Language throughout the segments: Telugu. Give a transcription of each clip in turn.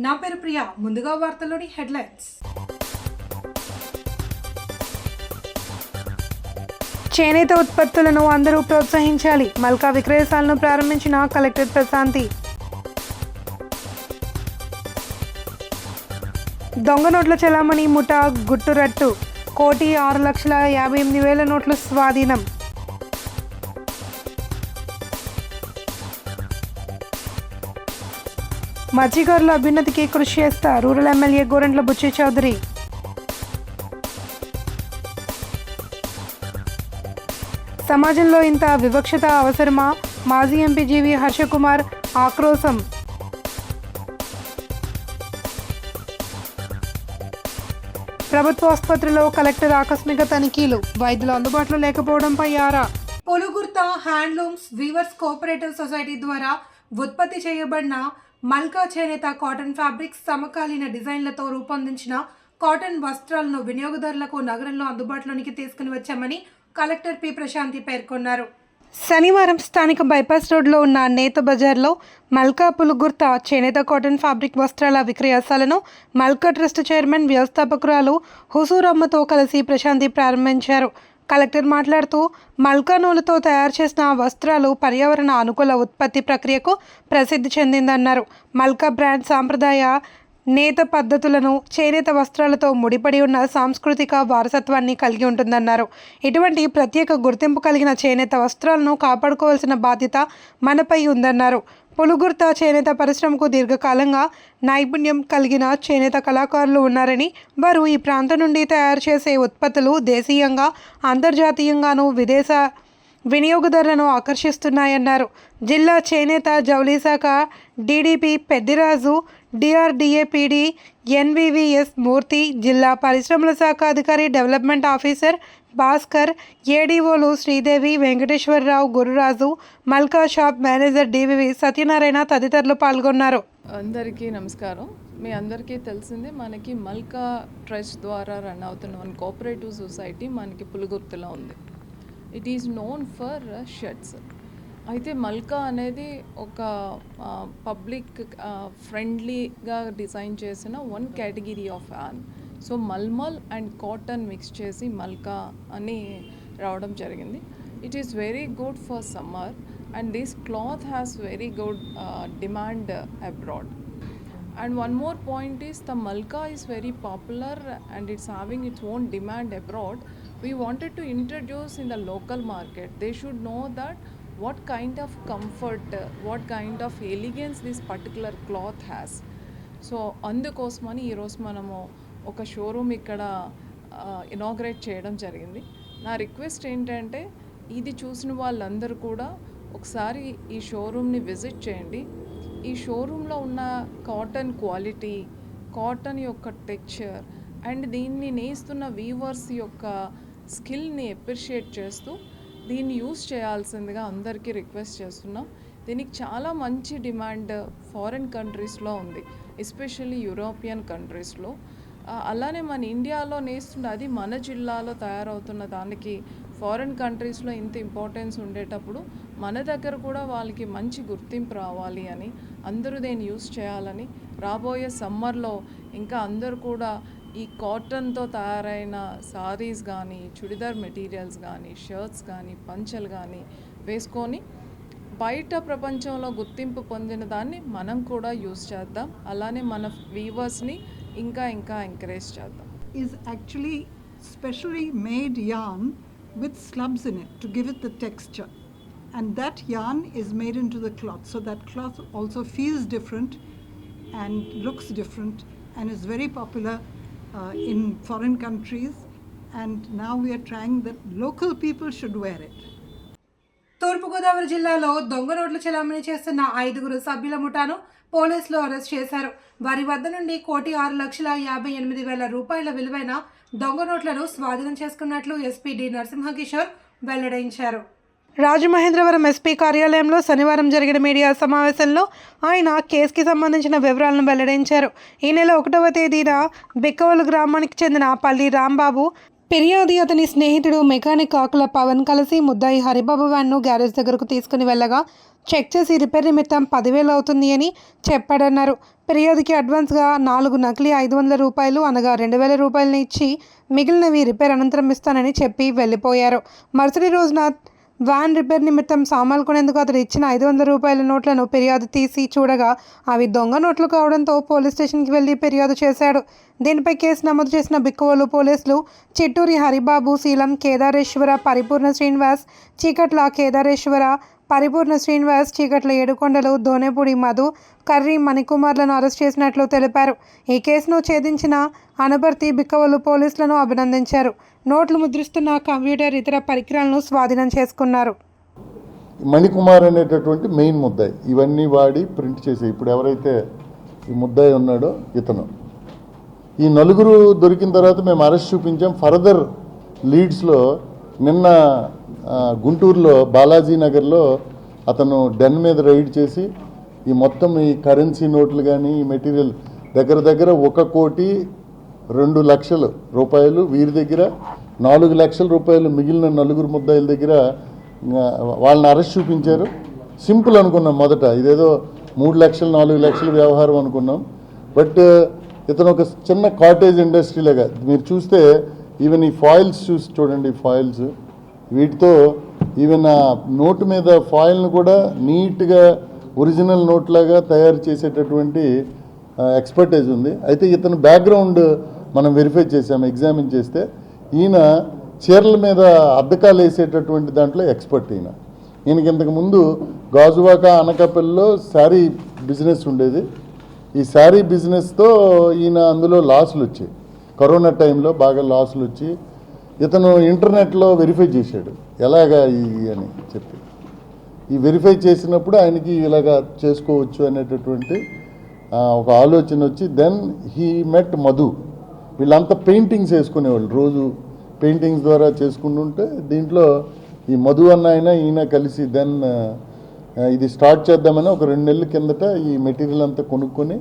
నా పేరు ప్రియా. ముందుగా వార్తల్లోని హెడ్లైన్స్. చేనేత ఉత్పత్తులను అందరూ ప్రోత్సహించాలి. మల్కా విక్రయశాలను ప్రారంభించిన కలెక్టర్ ప్రశాంతి. దొంగ నోట్ల చలామణి ముఠా గుట్టురట్టు. 1,06,58,000 నోట్లు స్వాధీనం. మత్స్యకారుల అభ్యున్నతికి కృషి చేస్తా రూరల్ ఎమ్మెల్యే గోరంట్ల బుచ్చి చౌదరి. సమాజంలో ఇంత వివక్షత అవసరమా? మాజీ ఎంపీ జీవి హర్షకుమార్ ఆక్రోశం. ప్రభుత్వ ఆసుపత్రిలో కలెక్టర్ ఆకస్మిక తనిఖీలు. వైద్యులు అందుబాటులో లేకపోవడంపై ఆరా. పొలుగుర్త హ్యాండ్లూమ్స్ వీవర్స్ కోఆపరేటివ్ సొసైటీ ద్వారా ఉత్పత్తి చేయబడిన మల్కా చేనేత కాటన్ ఫ్యాబ్రిక్స్ సమకాలీన డిజైన్లతో రూపొందించిన కాటన్ వస్త్రాలను వినియోగదారులకు నగరంలో అందుబాటులోనికి తీసుకుని వచ్చామని కలెక్టర్ పి ప్రశాంతి పేర్కొన్నారు. శనివారం స్థానిక బైపాస్ రోడ్లో ఉన్న నేత బజార్లో మల్కా పులుగుర్త చేనేత కాటన్ ఫ్యాబ్రిక్ వస్త్రాల విక్రయశాలను మల్కా ట్రస్ట్ చైర్మన్ వ్యవస్థాపకురాలు హుసూరమ్మతో కలిసి ప్రశాంతి ప్రారంభించారు. కలెక్టర్ మాట్లాడుతూ మల్కా నూలుతో తయారు చేసిన వస్త్రాలు పర్యావరణ అనుకూల ఉత్పత్తి ప్రక్రియకు ప్రసిద్ధి చెందిందన్నారు. మల్కా బ్రాండ్ సాంప్రదాయ నేత పద్ధతులను చేనేత వస్త్రాలతో ముడిపడి ఉన్న సాంస్కృతిక వారసత్వాన్ని కలిగి ఉంటుందన్నారు. ఇటువంటి ప్రత్యేక గుర్తింపు కలిగిన చేనేత వస్త్రాలను కాపాడుకోవాల్సిన బాధ్యత మనపై ఉందన్నారు. పులుగుర్త చేనేత పరిశ్రమకు దీర్ఘకాలంగా నైపుణ్యం కలిగిన చేనేత కళాకారులు ఉన్నారని, వారు ఈ ప్రాంతం నుండి తయారు చేసే ఉత్పత్తులు దేశీయంగా అంతర్జాతీయంగానూ విదేశ వినియోగదారులను ఆకర్షిస్తున్నాయన్నారు. జిల్లా చేనేత జౌళి శాఖ DDP Peddiraju, DRDA PD NVVS Murthy, జిల్లా పరిశ్రమల శాఖ అధికారి డెవలప్మెంట్ ఆఫీసర్ భాస్కర్, ఏడీఓలు Sridevi, Venkateswararao, Gururaju, Malka shop manager DVV Satyanarayana తదితరులు పాల్గొన్నారు. అందరికీ నమస్కారం. మీ అందరికీ తెలిసిందే, మనకి మల్కా ట్రస్ట్ ద్వారా రన్ అవుతున్న కోఆపరేటివ్ సొసైటీ మనకి పులుగుర్తులో ఉంది. It is known for shirts. అయితే మల్కా అనేది ఒక పబ్లిక్ ఫ్రెండ్లీగా డిజైన్ చేసిన one category of an. So mulmul and cotton mix చేసి మల్కా అని రావడం జరిగింది. It is very good for summer and this cloth has very good demand abroad. And one more point is the Malka is very popular and it's having its own demand abroad. We wanted to introduce in the local market. They should know that what kind of comfort, what kind of elegance this particular cloth has. So అందుకోసమని ఈరోజు మనము ఒక షోరూమ్ ఇక్కడ ఇనాగ్రేట్ చేయడం జరిగింది. నా రిక్వెస్ట్ ఏంటంటే, ఇది చూసిన వాళ్ళందరూ కూడా ఒకసారి ఈ షోరూమ్ని విజిట్ చేయండి. ఈ షోరూంలో ఉన్న కాటన్ క్వాలిటీ, కాటన్ యొక్క టెక్స్చర్ అండ్ దీన్ని నేస్తున్న వీవర్స్ యొక్క స్కిల్ని అప్రిషియేట్ చేస్తూ దీన్ని యూస్ చేయాల్సిందిగా అందరికీ రిక్వెస్ట్ చేస్తున్నాం. దీనికి చాలా మంచి డిమాండ్ ఫారిన్ కంట్రీస్లో ఉంది, ఎస్పెషల్లీ యూరోపియన్ కంట్రీస్లో. అలానే మన ఇండియాలో నేస్తున్న అది మన జిల్లాలో తయారవుతున్న దానికి ఫారిన్ కంట్రీస్లో ఇంత ఇంపార్టెన్స్ ఉండేటప్పుడు మన దగ్గర కూడా వాళ్ళకి మంచి గుర్తింపు రావాలి అని, అందరూ దీన్ని యూస్ చేయాలని, రాబోయే సమ్మర్లో ఇంకా అందరూ కూడా ఈ కాటన్తో తయారైన సారీస్ కానీ, చుడిదార్ మెటీరియల్స్ కానీ, షర్ట్స్ కానీ, పంచలు కానీ వేసుకొని బయట ప్రపంచంలో గుర్తింపు పొందిన దాన్ని మనం కూడా యూస్ చేద్దాం. అలానే మన వీవర్స్ని ఇంకా ఎంకరేజ్ చేద్దాం. Is actually specially made yarn with slubs in it to give it the texture, and that yarn is made into the cloth, so that cloth also feels different and looks different and is very popular in foreign countries, and now we are trying that local people should wear it. తూర్పుగోదావరి జిల్లాలో దొంగ నోట్లు చెలామణి చేస్తున్న 5 సభ్యుల ముఠాను పోలీసులు అరెస్ట్ చేశారు. వారి వద్ద నుండి 1,06,58,000 రూపాయల విలువైన దొంగ నోట్లను స్వాధీనం చేసుకున్నట్లు ఎస్పీ డి నరసింహకిషోర్ వెల్లడించారు. రాజమహేంద్రవరం ఎస్పీ కార్యాలయంలో శనివారం జరిగిన మీడియా సమావేశంలో ఆయన కేసుకి సంబంధించిన వివరాలను వెల్లడించారు. ఈ నెల 1వ తేదీన బిక్కవోలు గ్రామానికి చెందిన పల్లి రాంబాబు ఫిర్యాది అతని స్నేహితుడు మెకానిక్ ఆకుల పవన్ కలిసి ముద్దాయి హరిబాబు వ్యాన్ను గ్యారేజ్ దగ్గరకు తీసుకుని వెళ్ళగా చెక్ చేసి రిపేర్ నిమిత్తం 10,000 అవుతుంది అని చెప్పాడన్నారు. ఫిర్యాదుకి అడ్వాన్స్గా 4 నకిలీ 500 రూపాయలు అనగా 2000 రూపాయలని ఇచ్చి మిగిలినవి రిపేర్ అనంతరం ఇస్తానని చెప్పి వెళ్ళిపోయారు. మరుసటి రోజున వ్యాన్ రిపేర్ నిమిత్తం సామాన్లు కొనేందుకు అతడు ఇచ్చిన 500 రూపాయల నోట్లను ఫిర్యాదు తీసి చూడగా అవి దొంగ నోట్లు కావడంతో పోలీస్ స్టేషన్కి వెళ్లి ఫిర్యాదు చేశాడు. దీనిపై కేసు నమోదు చేసిన బిక్కవోలు పోలీసులు చిట్టూరి హరిబాబు, శీలం కేదారేశ్వర, పరిపూర్ణ శ్రీనివాస్, చీకట్ల కేదారేశ్వర, పరిపూర్ణ శ్రీనివాస్, చీకట్ల ఏడుకొండలు, దోనేపూడి మధు, కర్రీ మణికుమార్లను అరెస్ట్ చేసినట్లు తెలిపారు. ఈ కేసును ఛేదించిన అనపర్తి బిక్కవోలు పోలీసులను అభినందించారు. నోట్లు ముద్రిస్తున్న కంప్యూటర్, ఇతర పరికరాలను స్వాధీనం చేసుకున్నారు. మణికుమార్ అనేటటువంటి మెయిన్ ముద్దాయి ఇవన్నీ వాడి ప్రింట్ చేసే ఇప్పుడు ఎవరైతే ఈ ముద్దాయి ఉన్నాడో ఇతను. ఈ నలుగురు దొరికిన తర్వాత మేము అరెస్ట్ చూపించాం. ఫర్దర్ లీడ్స్లో నిన్న గుంటూరులో బాలాజీ నగర్లో అతను డెన్ మీద రైడ్ చేసి ఈ మొత్తం ఈ కరెన్సీ నోట్లు కానీ ఈ మెటీరియల్ దగ్గర 1,02,00,000 రూపాయలు వీరి దగ్గర, 4 లక్షల రూపాయలు మిగిలిన నలుగురు ముద్దాయిల దగ్గర వాళ్ళని అరెస్ట్ చూపించారు. సింపుల్ అనుకున్నాం మొదట, ఇదేదో 3 లక్షలు 4 లక్షల వ్యవహారం అనుకున్నాం. బట్ ఇతను ఒక చిన్న కాటేజ్ ఇండస్ట్రీలాగా మీరు చూస్తే ఈవెన్ ఈ ఫాయిల్స్ చూడండి, ఫాయిల్స్ వీటితో ఈవెన్ ఆ నోటు మీద ఫాయిల్ను కూడా నీట్గా ఒరిజినల్ నోట్ లాగా తయారు చేసేటటువంటి ఎక్స్పర్టైజ్ ఉంది. అయితే ఇతను బ్యాక్గ్రౌండ్ మనం వెరిఫై చేసాము, ఎగ్జామిన్ చేస్తే ఈయన చీరల మీద అద్దకాలు వేసేటటువంటి దాంట్లో ఎక్స్పర్ట్. ఈయనకి ఇంతకు ముందు గాజువాక, అనకాపల్లిలో శారీ బిజినెస్ ఉండేది. ఈ శారీ బిజినెస్తో ఈయన అందులో లాసులు వచ్చాయి. కరోనా టైంలో బాగా లాసులు వచ్చి ఇతను ఇంటర్నెట్లో వెరిఫై చేశాడు ఎలాగా అని చెప్పి. ఈ వెరిఫై చేసినప్పుడు ఆయనకి ఇలాగా చేసుకోవచ్చు అనేటటువంటి ఒక ఆలోచన వచ్చి దెన్ హీ మెట్ మధు. వీళ్ళంతా పెయింటింగ్స్ వేసుకునేవాళ్ళు, రోజు పెయింటింగ్స్ ద్వారా చేసుకుంటుంటే దీంట్లో ఈ మధు అన్న ఈయన కలిసి దెన్ ఇది స్టార్ట్ చేద్దామని ఒక 2 నెలల కిందట ఈ మెటీరియల్ అంతా కొనుక్కొని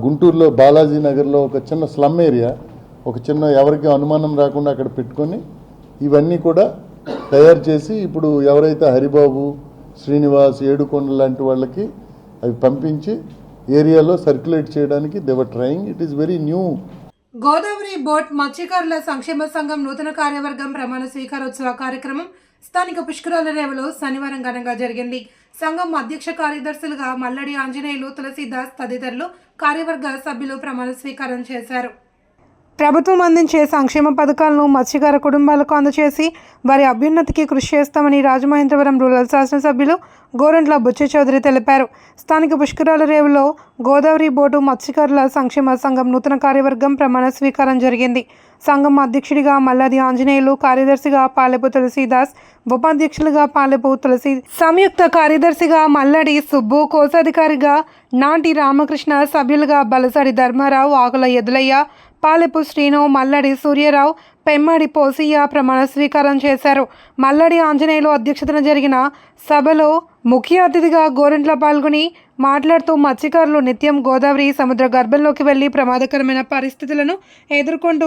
గుంటూరులో బాలాజీ నగర్లో ఒక చిన్న స్లమ్ ఏరియా, ఒక చిన్న ఎవరికి అనుమానం రాకుండా అక్కడ పెట్టుకొని ఇవన్నీ కూడా తయారు చేసి ఇప్పుడు ఎవరైతే హరిబాబు, శ్రీనివాస్, ఏడుకొండ లాంటి వాళ్ళకి అవి పంపించి ఏరియాలో సర్క్యులేట్ చేయడానికి they were trying. It is very new. Godavari boat మత్స్యకారుల సంక్షేమ సంఘం నూతన కార్యవర్గం ప్రమాణ స్వీకారోత్సవ కార్యక్రమం స్థానిక పుష్కరాల రేవులో శనివారం ఘనంగా జరిగింది. సంఘం అధ్యక్ష కార్యదర్శులుగా మల్లడి ఆంజనేయులు, తులసీదాస్ తదితరులు కార్యవర్గ సభ్యులు ప్రమాణ స్వీకారం చేశారు. ప్రభుత్వం అందించే సంక్షేమ పథకాలను మత్స్యకార కుటుంబాలకు అందజేసి వారి అభ్యున్నతికి కృషి చేస్తామని రాజమహేంద్రవరం రూరల్ శాసనసభ్యులు గోరంట్ల బుచ్చి చౌదరి తెలిపారు. స్థానిక పుష్కరాల రేవులో గోదావరి బోటు మత్స్యకారుల సంక్షేమ సంఘం నూతన కార్యవర్గం ప్రమాణ స్వీకారం జరిగింది. సంఘం అధ్యక్షుడిగా మల్లది ఆంజనేయులు, కార్యదర్శిగా పాలెపు తులసీదాస్, ఉపాధ్యక్షులుగా పాలెపు తులసి, సంయుక్త కార్యదర్శిగా మల్లడి సుబ్బు, కోశాధికారిగా నాటి రామకృష్ణ, సభ్యులుగా బలసాడి ధర్మారావు, ఆకుల ఎదులయ్య, పాలెపు శ్రీను, మల్లడి సూర్యరావు, పెమ్మడి పోసియ్య ప్రమాణ స్వీకారం చేశారు. మల్లడి ఆంజనేయులు అధ్యక్షతన జరిగిన సభలో ముఖ్య అతిథిగా గోరంట్ల పాల్గొని మాట్లాడుతూ మత్స్యకారులు నిత్యం గోదావరి సముద్ర గర్భంలోకి వెళ్లి ప్రమాదకరమైన పరిస్థితులను ఎదుర్కొంటూ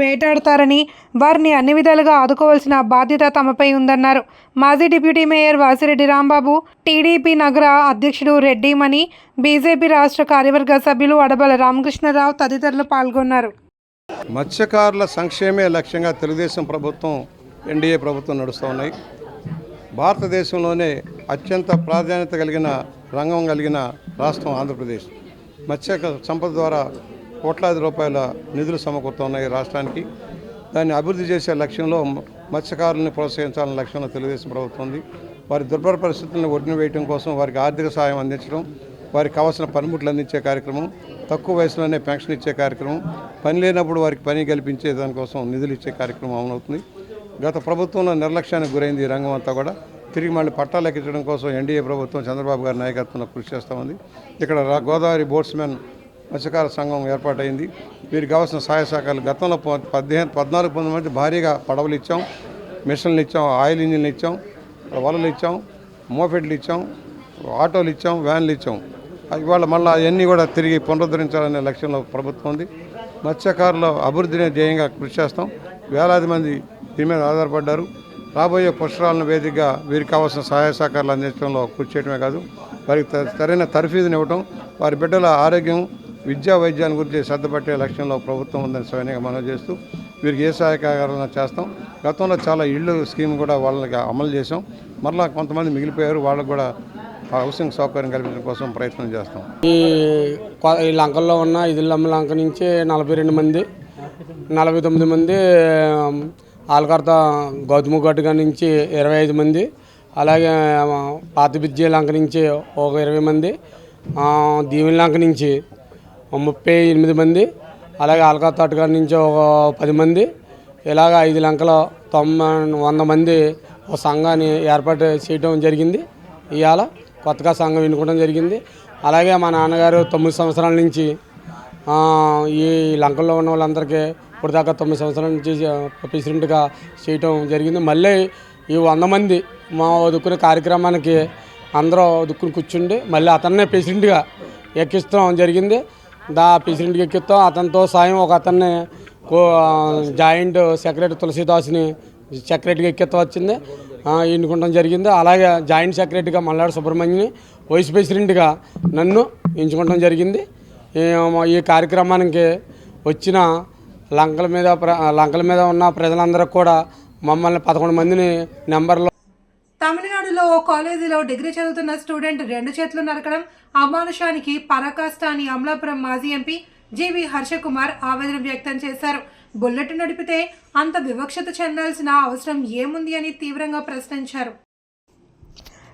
వేటాడతారని, వారిని అన్ని విధాలుగా ఆదుకోవాల్సిన బాధ్యత తమపై ఉందన్నారు. మాజీ deputy mayor Vasireddy Rambabu, TDP నగర అధ్యక్షుడు రెడ్డి మణి, బీజేపీ రాష్ట్ర కార్యవర్గ సభ్యులు అడబల రామకృష్ణరావు తదితరులు పాల్గొన్నారు. మత్స్యకారుల సంక్షేమే లక్ష్యంగా తెలుగుదేశం ప్రభుత్వం, ఎన్డీఏ ప్రభుత్వం నడుస్తూ ఉన్నాయి. భారతదేశంలోనే అత్యంత ప్రాధాన్యత కలిగిన రంగం కలిగిన రాష్ట్రం ఆంధ్రప్రదేశ్. మత్స్య సంపద ద్వారా కోట్లాది రూపాయల నిధులు సమకూరుతున్నాయి రాష్ట్రానికి. దాన్ని అభివృద్ధి చేసే లక్ష్యంలో మత్స్యకారులను ప్రోత్సహించాలనే లక్ష్యంలో తెలుగుదేశం ప్రభుత్వం ఉంది. వారి దుర్భర పరిస్థితులను ఒడిని వేయడం కోసం వారికి ఆర్థిక సహాయం అందించడం, వారికి కావాల్సిన పనిముట్లు అందించే కార్యక్రమం, తక్కువ వయసులోనే పెన్షన్ ఇచ్చే కార్యక్రమం, పని లేనప్పుడు వారికి పని కల్పించే దానికోసం నిధులు ఇచ్చే కార్యక్రమం అమలవుతుంది. గత ప్రభుత్వంలో నిర్లక్ష్యానికి గురైంది ఈ రంగం అంతా కూడా. తిరిగి మళ్ళీ పట్టాలు ఎక్కించడం కోసం ఎన్డీఏ ప్రభుత్వం చంద్రబాబు గారి నాయకత్వంలో కృషి చేస్తూ ఉంది. ఇక్కడ గోదావరి బోట్స్మెన్ మత్స్యకార సంఘం ఏర్పాటైంది. వీరికి కావాల్సిన సహాయ సహకారాలు గతంలో 14 మంది భారీగా పడవలు ఇచ్చాం, మిషన్లు ఇచ్చాం, ఆయిల్ ఇంజిన్లు ఇచ్చాం, వలలు ఇచ్చాం, మోపెడ్లు ఇచ్చాం, ఆటోలు ఇచ్చాం, వ్యాన్లు ఇచ్చాం. ఇవాళ మళ్ళీ అవన్నీ కూడా తిరిగి పునరుద్ధరించాలనే లక్ష్యంలో ప్రభుత్వం ఉంది. మత్స్యకారుల అభివృద్ధిని ధ్యేయంగా కృషి చేస్తాం. వేలాది మంది దీని మీద ఆధారపడ్డారు. రాబోయే పుష్కరాలను వేదికగా వీరికి కావాల్సిన సహాయ సహకారాలు అందించడంలో కృషి చేయడమే కాదు, వారికి సరైన తర్ఫీదుని ఇవ్వటం, వారి బిడ్డల ఆరోగ్యం, విద్యా వైద్యాన్ని గురించి శ్రద్ధ పట్టే లక్ష్యంలో ప్రభుత్వం ఉందని స్వయంగా మనం చేస్తూ వీరికి ఏ సహాయకారాలను చేస్తాం. గతంలో చాలా ఇళ్ళు స్కీమ్ కూడా వాళ్ళకి అమలు చేసాం. మరలా కొంతమంది మిగిలిపోయారు, వాళ్ళకు కూడా హౌసింగ్ సౌకర్యం కల్పించడం కోసం ప్రయత్నం చేస్తాం. ఈ లంకల్లో ఉన్న ఇదిల్లమ్మ లంక నుంచి 42 మంది, 49 మంది, ఆలకర్త గౌతమ గట్టుగా నుంచి 25 మంది, అలాగే పాత బిజ్జీ లంక నుంచి ఒక 20 మంది, దీవెన లంక నుంచి 38 మంది, అలాగే ఆలకర్త అటుగారి నుంచి ఒక 10 మంది, ఇలాగ 5 లంకలో 100 మంది ఒక సంఘాన్ని ఏర్పాటు చేయడం జరిగింది. ఇవాళ కొత్తగా సంఘం ఎన్నుకోవడం జరిగింది. అలాగే మా నాన్నగారు 9 సంవత్సరాల నుంచి ఈ లంకల్లో ఉన్న వాళ్ళందరికీ ఇప్పుడు దాకా 9 సంవత్సరాల నుంచి ప్రెసిడెంట్గా చేయటం జరిగింది. మళ్ళీ ఈ 100 మంది మా దుక్కునే కార్యక్రమానికి అందరూ దుక్కుని కూర్చుండి మళ్ళీ అతన్నే ప్రెసిడెంట్గా ఎక్కిస్తాం జరిగింది. ప్రెసిడెంట్గా ఎక్కిస్తాం. అతనితో సాయం ఒక అతన్ని జాయింట్ సెక్రటరీ తులసీదాస్ని సెక్రటరీగా ఎక్కిస్తా వచ్చింది, ఎన్నుకోవడం జరిగింది. అలాగే జాయింట్ సెక్రటరీగా మల్లాడు సుబ్రహ్మణ్యని, వైస్ ప్రెసిడెంట్గా నన్ను ఎంచుకోవడం జరిగింది. ఈ కార్యక్రమానికి వచ్చిన లంకల మీద ఉన్న ప్రజలందరూ కూడా మమ్మల్ని 11 మందిని నెంబర్లో. తమిళనాడులో ఓ కాలేజీలో డిగ్రీ చదువుతున్న స్టూడెంట్ 2 చేతులు నరకడం అమానుషానికి పరాకాష్ట అని అమలాపురం మాజీ ఎంపీ జీవి హర్షకుమార్ ఆవేదన వ్యక్తం చేశారు. బుల్లెట్ నడిపితే అంత వివక్షత చెందాల్సిన అవసరం ఏముంది అని తీవ్రంగా ప్రశ్నించారు.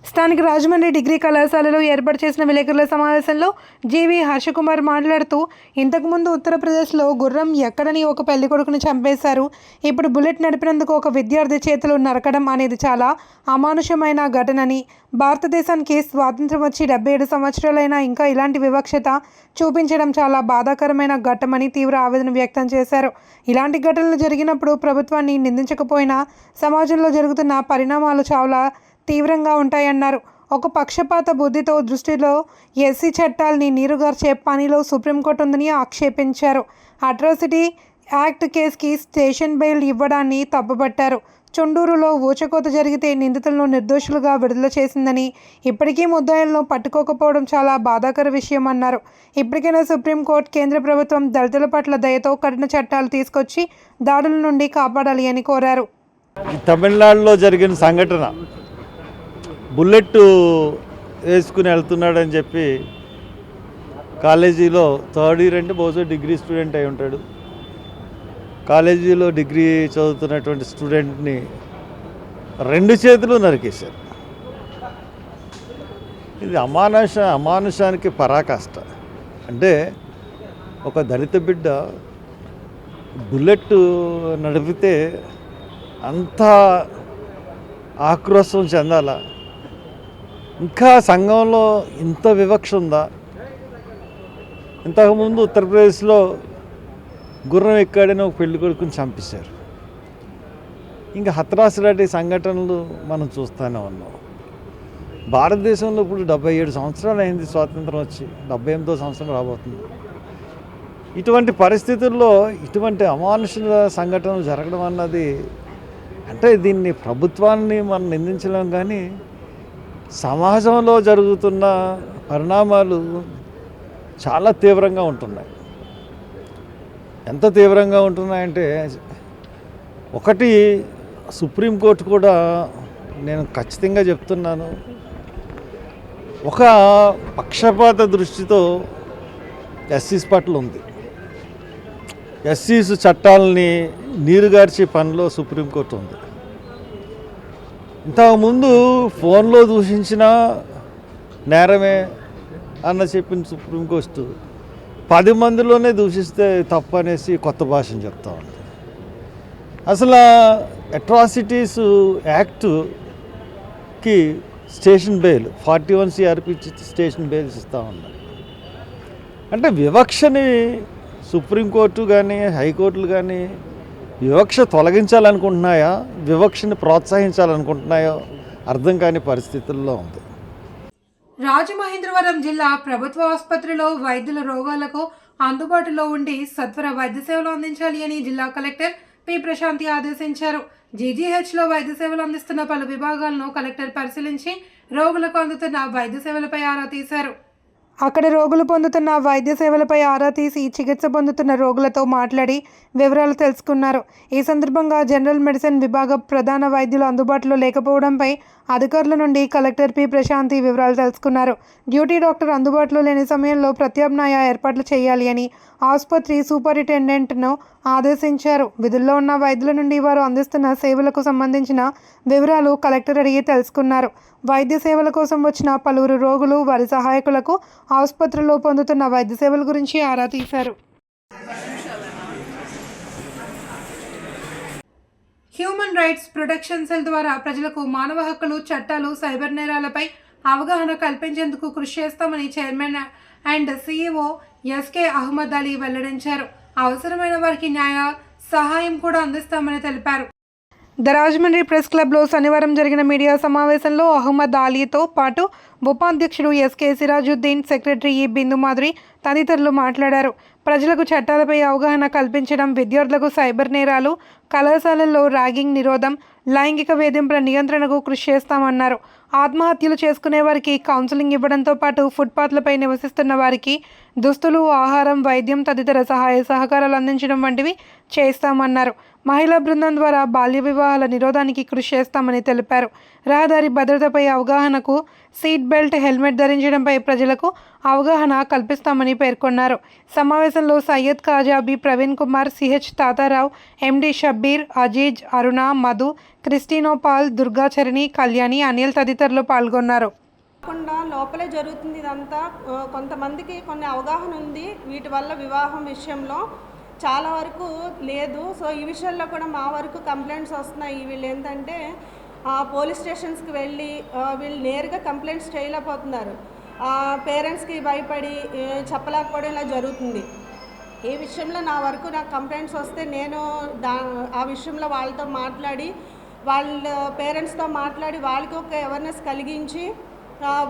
స్థానిక రాజమండ్రి డిగ్రీ కళాశాలలో ఏర్పాటు చేసిన విలేకరుల సమావేశంలో జీవి హర్షకుమార్ మాట్లాడుతూ, ఇంతకుముందు ఉత్తరప్రదేశ్లో గుర్రం ఎక్కడని ఒక పెళ్లి కొడుకుని చంపేశారు. ఇప్పుడు బుల్లెట్ నడిపినందుకు ఒక విద్యార్థి చేతులు నరకడం అనేది చాలా అమానుషమైన ఘటనని, భారతదేశానికి స్వాతంత్రం వచ్చి 77 సంవత్సరాలైనా ఇంకా ఇలాంటి వివక్షత చూపించడం చాలా బాధాకరమైన ఘట్టమని తీవ్ర ఆవేదన వ్యక్తం చేశారు. ఇలాంటి ఘటనలు జరిగినప్పుడు ప్రభుత్వాన్ని నిందించకపోయినా సమాజంలో జరుగుతున్న పరిణామాలు చాలా తీవ్రంగా ఉంటాయన్నారు. ఒక పక్షపాత బుద్ధితో దృష్టిలో ఎస్సీ చట్టాల్ని నీరుగార్చే పనిలో సుప్రీంకోర్టు ఉందని ఆక్షేపించారు. అట్రాసిటీ యాక్ట్ కేసుకి స్టేషన్ బెయిల్ ఇవ్వడాన్ని తప్పుపట్టారు. చుండూరులో ఊచకోత జరిగితే నిందితులను నిర్దోషులుగా విడుదల చేసిందని, ఇప్పటికీ ముద్దాయిలను పట్టుకోకపోవడం చాలా బాధాకర విషయం అన్నారు. ఇప్పటికైనా సుప్రీంకోర్టు కేంద్ర ప్రభుత్వం దళితుల పట్ల దయతో కఠిన చట్టాలు తీసుకొచ్చి దాడుల నుండి కాపాడాలి అని కోరారు. తమిళనాడులో జరిగిన సంఘటన, బుల్లెట్ వేసుకుని వెళ్తున్నాడని చెప్పి కాలేజీలో థర్డ్ ఇయర్ అంటే బహుశా డిగ్రీ స్టూడెంట్ అయి ఉంటాడు. కాలేజీలో డిగ్రీ చదువుతున్నటువంటి స్టూడెంట్ని 2 చేతులు నరికేశారు. ఇది అమానుషానికి పరాకాష్ట. అంటే ఒక దళిత బిడ్డ బుల్లెట్ నడిపితే అంత ఆక్రోశం చెందాలా? ఇంకా సంఘంలో ఇంత వివక్ష ఉందా? ఇంతకుముందు ఉత్తరప్రదేశ్లో గుర్రం ఎక్కాడని ఒక పెళ్లి కొడుకుని చంపేశారు. ఇంకా హత్రాస్ లాంటి సంఘటనలు మనం చూస్తూనే ఉన్నాం. భారతదేశంలో ఇప్పుడు 77 సంవత్సరాలు అయింది స్వాతంత్రం వచ్చి, 78వ సంవత్సరం రాబోతుంది. ఇటువంటి పరిస్థితుల్లో ఇటువంటి అమానుషుల సంఘటనలు జరగడం అన్నది, అంటే దీన్ని ప్రభుత్వాన్ని మనం నిందించలేం, కానీ సమాజంలో జరుగుతున్న పరిణామాలు చాలా తీవ్రంగా ఉంటున్నాయి. ఎంత తీవ్రంగా ఉంటున్నాయంటే, ఒకటి సుప్రీంకోర్టు కూడా, నేను ఖచ్చితంగా చెప్తున్నాను, ఒక పక్షపాత దృష్టితో ఎస్సీస్ పట్ల ఉంది. ఎస్సీస్ చట్టాలని నీరుగార్చే పనిలో సుప్రీంకోర్టు ఉంది. ఇంతకుముందు ఫోన్లో దూషించిన నేరమే అన్న చెప్పిన సుప్రీంకోర్టు 10 మందిలోనే దూషిస్తే తప్పు అనేసి కొత్త భాషను చెప్తా ఉంది. అసలు అట్రాసిటీస్ యాక్ట్కి station bail 41 CRP station bails ఇస్తూ ఉన్నారు. అంటే వివక్షని సుప్రీంకోర్టు కానీ హైకోర్టులు కానీ వివక్ష తొలగించాలనుకుంటున్నాయా, వివక్షని ప్రోత్సహించాలనుకుంటున్నాయో అర్థం కాని పరిస్థితుల్లో ఉంది. రాజమహేంద్రవరం జిల్లా ప్రభుత్వ ఆసుపత్రిలో వైద్యుల రోగాలకు అందుబాటులో ఉండి సత్వర వైద్య సేవలు అందించాలి అని జిల్లా కలెక్టర్ పి ప్రశాంతి ఆదేశించారు. జీజీహెచ్లో వైద్య సేవలు అందిస్తున్న పలు విభాగాలను కలెక్టర్ పరిశీలించి రోగులకు అందుతున్న వైద్య సేవలపై ఆరా తీశారు. అక్కడ రోగులు పొందుతున్న వైద్య సేవలపై ఆరా తీసి చికిత్స పొందుతున్న రోగులతో మాట్లాడి వివరాలు తెలుసుకున్నారు. ఈ సందర్భంగా జనరల్ మెడిసిన్ విభాగ ప్రధాన వైద్యులు అందుబాటులో లేకపోవడంపై అధికారుల నుండి కలెక్టర్ పి ప్రశాంతి వివరాలు తెలుసుకున్నారు. డ్యూటీ డాక్టర్ అందుబాటులో లేని సమయంలో ప్రత్యామ్నాయ ఏర్పాట్లు చేయాలి అని ఆసుపత్రి సూపరింటెండెంట్ను ఆదేశించారు. విధుల్లో ఉన్న వైద్యుల నుండి వారు అందిస్తున్న సేవలకు సంబంధించిన వివరాలు కలెక్టర్ అడిగి తెలుసుకున్నారు. వైద్య సేవల కోసం వచ్చిన పలువురు రోగులు వారి సహాయకులకు ఆసుపత్రిలో పొందుతున్న వైద్య సేవల గురించి ఆరా తీశారు. హ్యూమన్ రైట్స్ ప్రొటెక్షన్ సెల్ ద్వారా ప్రజలకు మానవ హక్కులు, చట్టాలు, సైబర్ నేరాలపై అవగాహన కల్పించేందుకు కృషి చేస్తామని chairman and CEO SK Ahmed Ali వెల్లడించారు. అవసరమైన వారికి న్యాయ సహాయం కూడా అందిస్తామని తెలిపారు. ద రాజమండ్రి ప్రెస్ క్లబ్లో శనివారం జరిగిన మీడియా సమావేశంలో అహ్మద్ అలీతో పాటు ఉపాధ్యక్షుడు ఎస్కే సిరాజుద్దీన్, సెక్రటరీ ఈ బిందు మాధురి తదితరులు మాట్లాడారు. ప్రజలకు చట్టాలపై అవగాహన కల్పించడం, విద్యార్థులకు సైబర్ నేరాలు, కళాశాలల్లో ర్యాగింగ్ నిరోధం, లైంగిక వేధింపుల నియంత్రణకు కృషి చేస్తామన్నారు. ఆత్మహత్యలు చేసుకునే వారికి కౌన్సిలింగ్ ఇవ్వడంతో పాటు ఫుట్పాత్లపై నివసిస్తున్న వారికి దుస్తులు, ఆహారం, వైద్యం తదితర సహాయ సహకారాలు అందించడం వంటివి చేస్తామన్నారు. మహిళా బృందం ద్వారా బాల్య వివాహాల నిరోధానికి కృషి చేస్తామని తెలిపారు. రహదారి భద్రతపై అవగాహనకు సీట్ బెల్ట్, హెల్మెట్ ధరించడంపై ప్రజలకు అవగాహన కల్పిస్తామని పేర్కొన్నారు. సమావేశంలో Syed Khaja, B Praveen Kumar, CH Tatarao, MD Shabbir, Aziz, Aruna, Madhu, Christinopal, Durgacharani, Kalyani, Anil తదితరులు పాల్గొన్నారు. కాకుండా లోపలే జరుగుతుంది ఇదంతా. కొంతమందికి కొన్ని అవగాహన ఉంది, వీటి వల్ల వివాహం విషయంలో చాలా వరకు లేదు. సో ఈ విషయంలో కూడా మా వరకు కంప్లైంట్స్ వస్తున్నాయి. వీళ్ళు ఏంటంటే పోలీస్ స్టేషన్స్కి వెళ్ళి వీళ్ళు నేరుగా కంప్లైంట్స్ చేయలేకపోతున్నారు. పేరెంట్స్కి భయపడి చెప్పలేకపోవడం ఇలా జరుగుతుంది. ఈ విషయంలో నాకు కంప్లైంట్స్ వస్తే నేను ఆ విషయంలో వాళ్ళతో మాట్లాడి, వాళ్ళ పేరెంట్స్తో మాట్లాడి వాళ్ళకి ఒక అవేర్నెస్ కలిగించి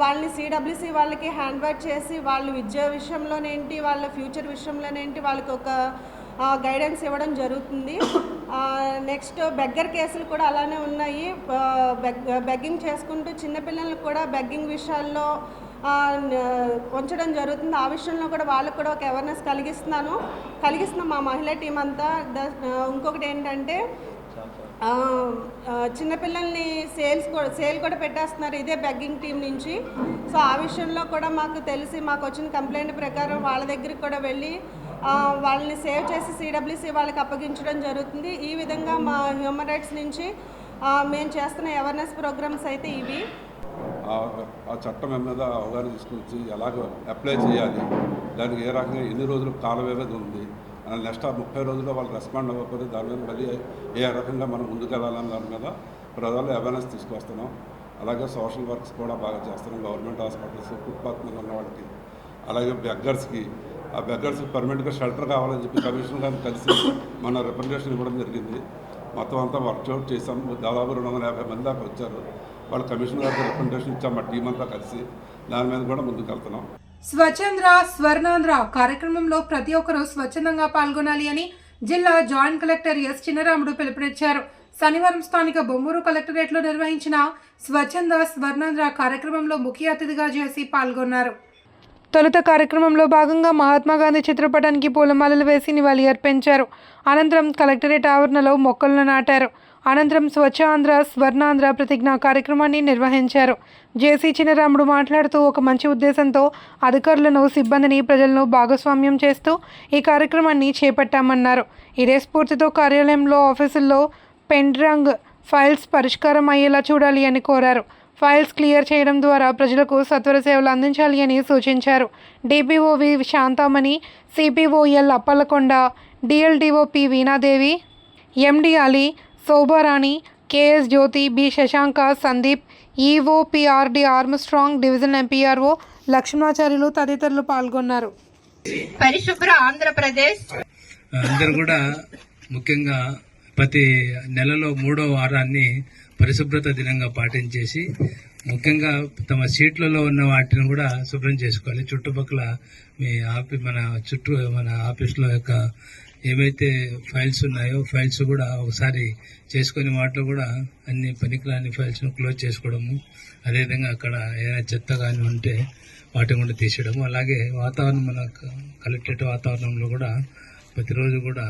వాళ్ళని CWC వాళ్ళకి హ్యాండ్ బ్యాక్ చేసి వాళ్ళ విద్య విషయంలోనేంటి, వాళ్ళ ఫ్యూచర్ విషయంలోనేంటి వాళ్ళకి ఒక గైడెన్స్ ఇవ్వడం జరుగుతుంది. నెక్స్ట్ బెగ్గర్ కేసులు కూడా అలానే ఉన్నాయి. బెగ్గింగ్ చేసుకుంటూ చిన్నపిల్లలకు కూడా బెగ్గింగ్ విషయాల్లో ఉంచడం జరుగుతుంది. ఆ విషయంలో కూడా వాళ్ళకు కూడా ఒక అవేర్నెస్ కలిగిస్తున్నాం మా మహిళా టీం అంతా. ఇంకొకటి ఏంటంటే చిన్నపిల్లల్ని సేల్ కూడా పెట్టేస్తున్నారు ఇదే బెగ్గింగ్ టీం నుంచి. సో ఆ విషయంలో కూడా మాకు తెలిసి మాకు వచ్చిన కంప్లైంట్ ప్రకారం వాళ్ళ దగ్గరికి కూడా వెళ్ళి వాళ్ళని సేవ్ చేసి CWC వాళ్ళకి అప్పగించడం జరుగుతుంది. ఈ విధంగా మా హ్యూమన్ రైట్స్ నుంచి మేము చేస్తున్న అవేర్నెస్ ప్రోగ్రామ్స్ అయితే ఇవి. ఆ చట్టం మీద అవగాహన తీసుకొచ్చి ఎలాగ అప్లై చేయాలి, దానికి ఏ రకంగా ఎన్ని రోజులు కాల వ్యవధి ఉంది, నెక్స్ట్ 30 రోజుల్లో వాళ్ళు రెస్పాండ్ అవ్వకపోతే దాని మీద మళ్ళీ ఏ రకంగా మనం ముందుకెళ్ళాలని దాని మీద ప్రజల్లో అవేర్నెస్ తీసుకొస్తున్నాం. అలాగే సోషల్ వర్క్స్ కూడా బాగా చేస్తున్నాం. గవర్నమెంట్ హాస్పిటల్స్, ఫుట్పాత్ మీద ఉన్న వాళ్ళకి, అలాగే బెగ్గర్స్కి, ఆ బెగ్గర్స్కి పర్మనెంట్గా షెల్టర్ కావాలని చెప్పి కమిషనర్ గారిని కలిసి మన రిప్రజెంటేషన్ ఇవ్వడం జరిగింది. మొత్తం అంతా వర్క్షాప్ చేసాం. దాదాపు 250 మంది దాకా వచ్చారు. వాళ్ళు కమిషనర్ గారికి రిప్రజెంటేషన్ ఇచ్చాం. మా టీం అంతా కలిసి దాని మీద కూడా ముందుకు వెళ్తున్నాం. స్వచ్ఛంద్ర స్వర్ణాంధ్ర కార్యక్రమంలో ప్రతి ఒక్కరూ స్వచ్ఛందంగా పాల్గొనాలి అని జిల్లా జాయింట్ కలెక్టర్ ఎస్ చిన్నరాముడు పిలుపునిచ్చారు. శనివారం స్థానిక బొమ్మూరు కలెక్టరేట్లో నిర్వహించిన స్వచ్ఛంద స్వర్ణాంధ్ర కార్యక్రమంలో ముఖ్య అతిథిగా జేసీ పాల్గొన్నారు. తొలుత కార్యక్రమంలో భాగంగా మహాత్మాగాంధీ చిత్రపటానికి పూలమాలలు వేసి నివాళి అర్పించారు. అనంతరం కలెక్టరేట్ ఆవరణలో మొక్కలను నాటారు. అనంతరం స్వచ్ఛ ఆంధ్ర స్వర్ణాంధ్ర ప్రతిజ్ఞ కార్యక్రమాన్ని నిర్వహించారు. జేసీ చిన్నరాముడు మాట్లాడుతూ ఒక మంచి ఉద్దేశంతో అధికారులను, సిబ్బందిని, ప్రజలను భాగస్వామ్యం చేస్తూ ఈ కార్యక్రమాన్ని చేపట్టామన్నారు. ఇదే స్ఫూర్తితో కార్యాలయంలో, ఆఫీసుల్లో పెండ్రంగ్ ఫైల్స్ పరిష్కారం అయ్యేలా చూడాలి అని కోరారు. ఫైల్స్ క్లియర్ చేయడం ద్వారా ప్రజలకు సత్వర సేవలు అందించాలి అని సూచించారు. DPOవి Shanthamani, CPOL Appalakonda, DLDO P Veenadevi, MD Ali, Shobharani, KS Jyothi, B Sasanka, Sandeep, EO PRD Armstrong, division MPRO Lakshmanacharyulu తదితరులు పాల్గొన్నారు. పరిశుభ్ర ఆంధ్రప్రదేశ్ అందరూ కూడా ముఖ్యంగా ప్రతి నెలలో 3వ వారాన్ని పరిశుభ్రత దినంగా పాటించేసి ముఖ్యంగా తమ సీట్లలో ఉన్న వాటిని కూడా శుభ్రం చేసుకోవాలి. చుట్టుపక్కల మన ఆఫీసులో యొక్క ఏవైతే ఫైల్స్ ఉన్నాయో ఫైల్స్ కూడా ఒకసారి చేసుకుని వాటిలో కూడా అన్ని పనికిరాని ఫైల్స్ను క్లోజ్ చేసుకోవడము, అదేవిధంగా అక్కడ ఏదైనా చెత్త కానీ ఉంటే వాటిని కూడా తీసేయడము, అలాగే వాతావరణం మన కలెక్టరేట్ వాతావరణంలో కూడా ప్రతిరోజు కూడా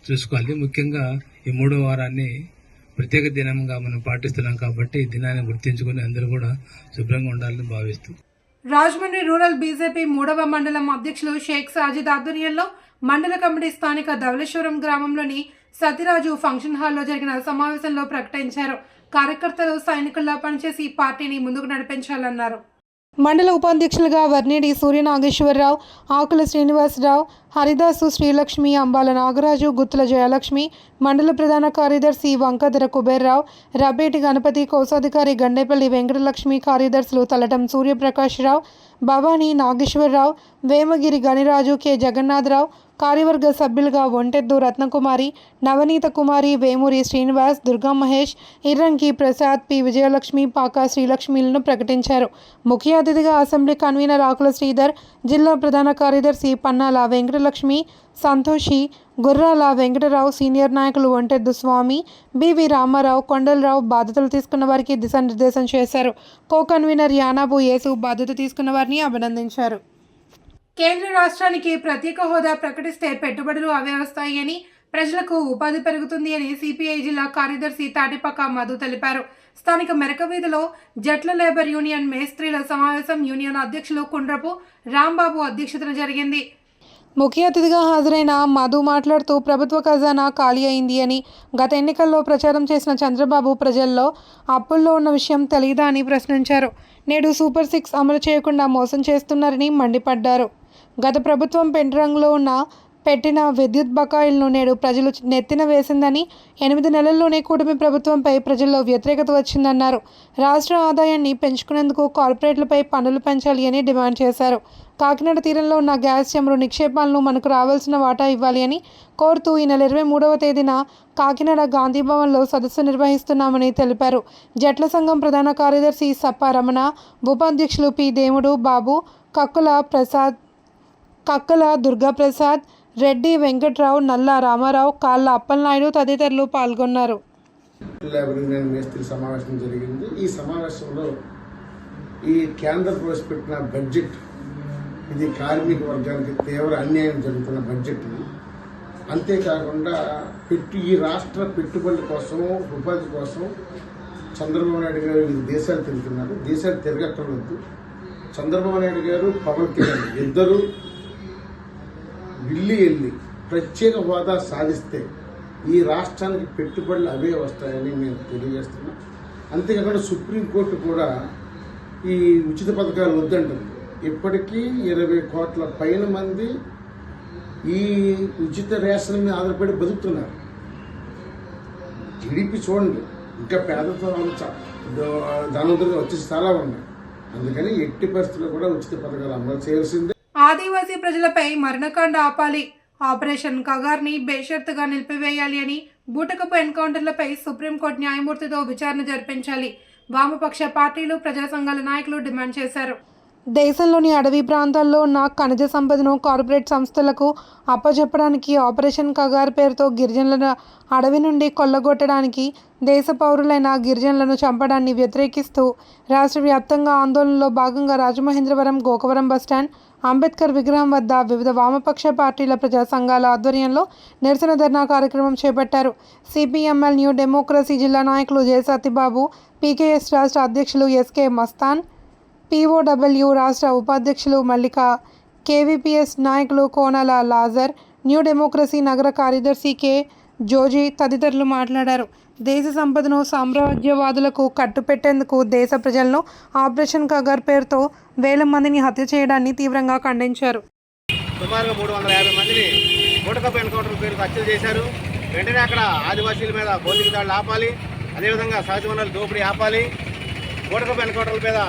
చూసుకోవాలి. ముఖ్యంగా ఈ 3వ వారాన్ని ప్రత్యేక దినంగా మనం పాటిస్తున్నాం కాబట్టి ఈ దినాన్ని గుర్తించుకొని అందరూ కూడా శుభ్రంగా ఉండాలని భావిస్తూ రాజమండ్రి రూరల్ బీజేపీ 3వ మండలం అధ్యక్షులు షేక్ సాజిద్ ఆధ్వర్యంలో మండల కమిటీ స్థానిక ధవళేశ్వరం గ్రామంలోని సతిరాజు ఫంక్షన్ హాల్లో జరిగిన సమావేశంలో ప్రకటించారు. కార్యకర్తలు సైనికుల్లా పనిచేసి పార్టీని ముందుకు నడిపించాలన్నారు. మండల ఉపాధ్యక్షులుగా వర్నేడి సూర్యనాగేశ్వరరావు, ఆకుల శ్రీనివాసరావు, హరిదాసు శ్రీలక్ష్మి, అంబాల నాగరాజు, గుత్తుల జయలక్ష్మి, మండల ప్రధాన కార్యదర్శి వంకధర కుబేర్రావు, రబేటి గణపతి, కోశాధికారి గండేపల్లి వెంకటలక్ష్మి, కార్యదర్శులు తలటం సూర్యప్రకాశ్రావు, భవానీ నాగేశ్వరరావు, వేమగిరి గణిరాజు, కె జగన్నాథరావు, కార్యవర్గ సభ్యులుగా ఒంటెద్దు రత్నకుమారి, నవనీత కుమారి, వేమూరి శ్రీనివాస్, దుర్గా మహేష్, ఇర్రంకి ప్రసాద్, పి విజయలక్ష్మి, పాకా శ్రీలక్ష్మిలను ప్రకటించారు. ముఖ్య అతిథిగా అసెంబ్లీ కన్వీనర్ ఆకుల శ్రీధర్, జిల్లా ప్రధాన కార్యదర్శి పన్నాల వెంకటలక్ష్మి, సంతోషి, గుర్రాల వెంకటరావు, సీనియర్ నాయకులు ఒంటెద్దు స్వామి, బివి రామారావు, కొండలరావు బాధ్యతలు తీసుకున్న వారికి దిశానిర్దేశం చేశారు. కో కన్వీనర్ యానాబు యేసు బాధ్యత తీసుకున్న వారిని అభినందించారు. కేంద్ర రాష్ట్రానికి ప్రత్యేక హోదా ప్రకటిస్తే పెట్టుబడులు అవే వస్తాయని, ప్రజలకు ఉపాధి పెరుగుతుంది అని సిపిఐ జిల్లా కార్యదర్శి తాటిపక్క మధు తెలిపారు. స్థానిక మెరకవీధిలో జట్ల లేబర్ యూనియన్ మేస్త్రీల సమావేశం యూనియన్ అధ్యక్షులు కుండ్రపు రాంబాబు అధ్యక్షతన జరిగింది. ముఖ్య అతిథిగా హాజరైన మధు మాట్లాడుతూ ప్రభుత్వ ఖజానా ఖాళీ అయింది అని, గత ఎన్నికల్లో ప్రచారం చేసిన చంద్రబాబు ప్రజల్లో అప్పుల్లో ఉన్న విషయం తెలియదా అని ప్రశ్నించారు. నేడు సూపర్ 6 అమలు చేయకుండా మోసం చేస్తున్నారని మండిపడ్డారు. గత ప్రభుత్వం పెంట రంగులో పెట్టిన విద్యుత్ బకాయిలను నేడు ప్రజలు నెత్తిన వేసిందని, 8 నెలల్లోనే కూటమి ప్రభుత్వంపై ప్రజల్లో వ్యతిరేకత వచ్చిందన్నారు. రాష్ట్ర ఆదాయాన్ని పెంచుకునేందుకు కార్పొరేట్లపై పన్నులు పెంచాలి అని డిమాండ్ చేశారు. కాకినాడ తీరంలో ఉన్న గ్యాస్ చమురు నిక్షేపాలను మనకు రావాల్సిన వాటా ఇవ్వాలి అని కోరుతూ ఈ నెల 23వ తేదీన కాకినాడ గాంధీ భవన్లో సదస్సు నిర్వహిస్తున్నామని తెలిపారు. జట్ల సంఘం ప్రధాన కార్యదర్శి సప్ప రమణ, ఉపాధ్యక్షులు పి దేముడు బాబు, కక్కల దుర్గాప్రసాద్, రెడ్డి వెంకట్రావు, నల్ల రామారావు, కాళ్ళ అప్పలనాయుడు తదితరులు పాల్గొన్నారు. లేబర్ యూనియన్ మేస్త్రి సమావేశం జరిగింది. ఈ సమావేశంలో ఈ కేంద్ర ప్రవేశపెట్టిన బడ్జెట్, ఇది కార్మిక వర్గానికి తీవ్ర అన్యాయం జరుగుతున్న బడ్జెట్. అంతేకాకుండా ఈ రాష్ట్ర పెట్టుబడుల కోసం, ఉపాధి కోసం చంద్రబాబు నాయుడు గారు వివిధ దేశాలు తిరుగుతున్నారు. దేశాలు తిరగక్కర్వద్దు. చంద్రబాబు నాయుడు గారు, పవన్ కళ్యాణ్ ఇద్దరు ఢిల్లీ వెళ్ళి ప్రత్యేక హోదా సాధిస్తే ఈ రాష్ట్రానికి పెట్టుబడులు అవే వస్తాయని మేము తెలియజేస్తున్నాం. అంతేకాకుండా సుప్రీంకోర్టు కూడా ఈ ఉచిత పథకాలు వద్దంటుంది. ఇప్పటికీ 20 కోట్ల పైన మంది ఈ ఉచిత రేషన్ మీద ఆధారపడి బతుకుతున్నారు. జీడిపి చూడండి, ఇంకా పేదతో ధనవంతులుగా వచ్చేసి చాలా ఉన్నాయి. అందుకని ఎట్టి పరిస్థితుల్లో కూడా ఉచిత పథకాలు అమలు చేయాల్సిందే. ఆదివాసీ ప్రజలపై మరణకాండ ఆపాలి, ఆపరేషన్ కగార్ని బేషరతుగా నిలిపివేయాలి అని, బూటకపు ఎన్కౌంటర్లపై సుప్రీంకోర్టు న్యాయమూర్తితో విచారణ జరిపించాలి వామపక్ష పార్టీలు, ప్రజా సంఘాల నాయకులు డిమాండ్ చేశారు. దేశంలోని అడవి ప్రాంతాల్లో ఉన్న ఖనిజ సంపదను కార్పొరేట్ సంస్థలకు అప్పజెప్పడానికి, ఆపరేషన్ కగార్ పేరుతో గిరిజనుల అడవి నుండి కొల్లగొట్టడానికి, దేశ పౌరులైన గిరిజనులను చంపడాన్ని వ్యతిరేకిస్తూ రాష్ట్ర వ్యాప్తంగా ఆందోళనలో భాగంగా రాజమహేంద్రవరం, గోకవరం బస్టాండ్, అంబేద్కర్ విగ్రహం వద్ద వివిధ వామపక్ష పార్టీల, ప్రజా సంఘాల ఆధ్వర్యంలో నిరసన ధర్నా కార్యక్రమం చేపట్టారు. సిపిఎంఎల్ న్యూ డెమోక్రసీ జిల్లా నాయకులు జె సత్యబాబు, పీకేఎస్ రాష్ట్ర అధ్యక్షులు ఎస్కే మస్తాన్, పిఓడబ్ల్యూ రాష్ట్ర ఉపాధ్యక్షులు మల్లిక, కేవీపీఎస్ నాయకులు కోనాల లాజర్, న్యూ డెమోక్రసీ నగర కార్యదర్శి కె జోజీ తదితరులు మాట్లాడారు. దేశ సంపదను సామ్రాజ్యవాదులకు కట్టుపెట్టేందుకు దేశ ప్రజలను ఆపరేషన్ కగార్ పేరుతో వేల మందిని హత్య చేయడాన్ని తీవ్రంగా ఖండించారు. సుమారుగా 350 మందిని బూటకపు ఎన్కౌంటర్ పేరుతో హత్యలు చేశారు. వెంటనే అక్కడ ఆదివాసీల మీద భౌతిక దాడులు ఆపాలి, అదేవిధంగా సహజ వనరుల దోపిడీ ఆపాలి, బూటకపు ఎన్కౌంటర్ల మీద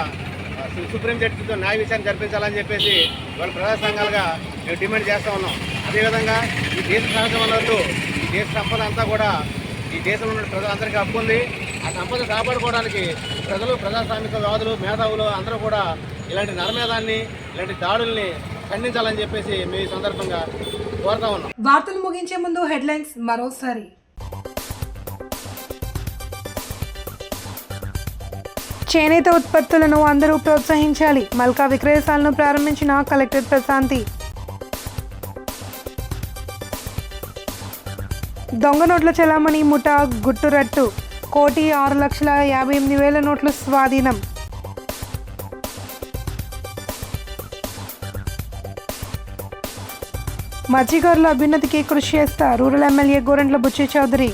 సుప్రీం జడ్జితో న్యాయ విచారణ జరిపించాలని చెప్పేసి వాళ్ళ ప్రజా సంఘాలుగా మేము డిమాండ్ చేస్తూ ఉన్నాం. అదేవిధంగా ఈ దేశ సహజ వనరులు, ఈ దేశ సంపద అంతా కూడా ఈ దేశంలో ఉన్న ప్రజలందరికీ హక్కు ఉంది. ఆ సంపద కాపాడుకోవడానికి ప్రజలు, ప్రజాస్వామికవాదులు, మేధావులు అందరూ కూడా ఇలాంటి నరమేధాన్ని, ఇలాంటి దాడుల్ని ఖండించాలని చెప్పేసి మేము ఈ సందర్భంగా కోరుతా ఉన్నాం. వార్తలు ముగించే ముందు హెడ్లైన్స్ మరోసారి. చేనేత ఉత్పత్తులను అందరూ ప్రోత్సహించాలి. మల్కా విక్రయశాలను ప్రారంభించిన కలెక్టర్ ప్రశాంతి. దొంగ నోట్ల చలామణి ముఠా గుట్టురట్టు. 1,06,58,000 నోట్లు స్వాధీనం. మత్స్యకారుల అభ్యున్నతికి కృషి చేస్తా రూరల్ ఎమ్మెల్యే గోరంట్ల బుచ్చి చౌదరి.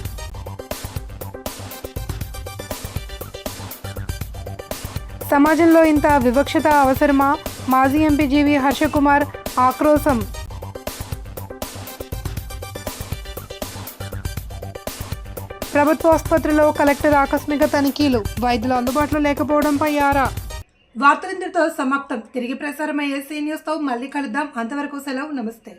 సమాజంలో ఇంత వివక్షత అవసరమా? మాజీ ఎంపీ జీవి హర్షకుమార్ ఆక్రోశం. ప్రభుత్వ ఆసుపత్రిలో కలెక్టర్ ఆకస్మిక తనిఖీలు. వైద్యులు అందుబాటులో లేకపోవడంపై ఆరా. వార్తలింతటితో సమాప్తం. తిరిగి ప్రసారమయ్యే సీ న్యూస్తో మళ్ళీ కలుద్దాం. అంతవరకు సెలవు. నమస్తే.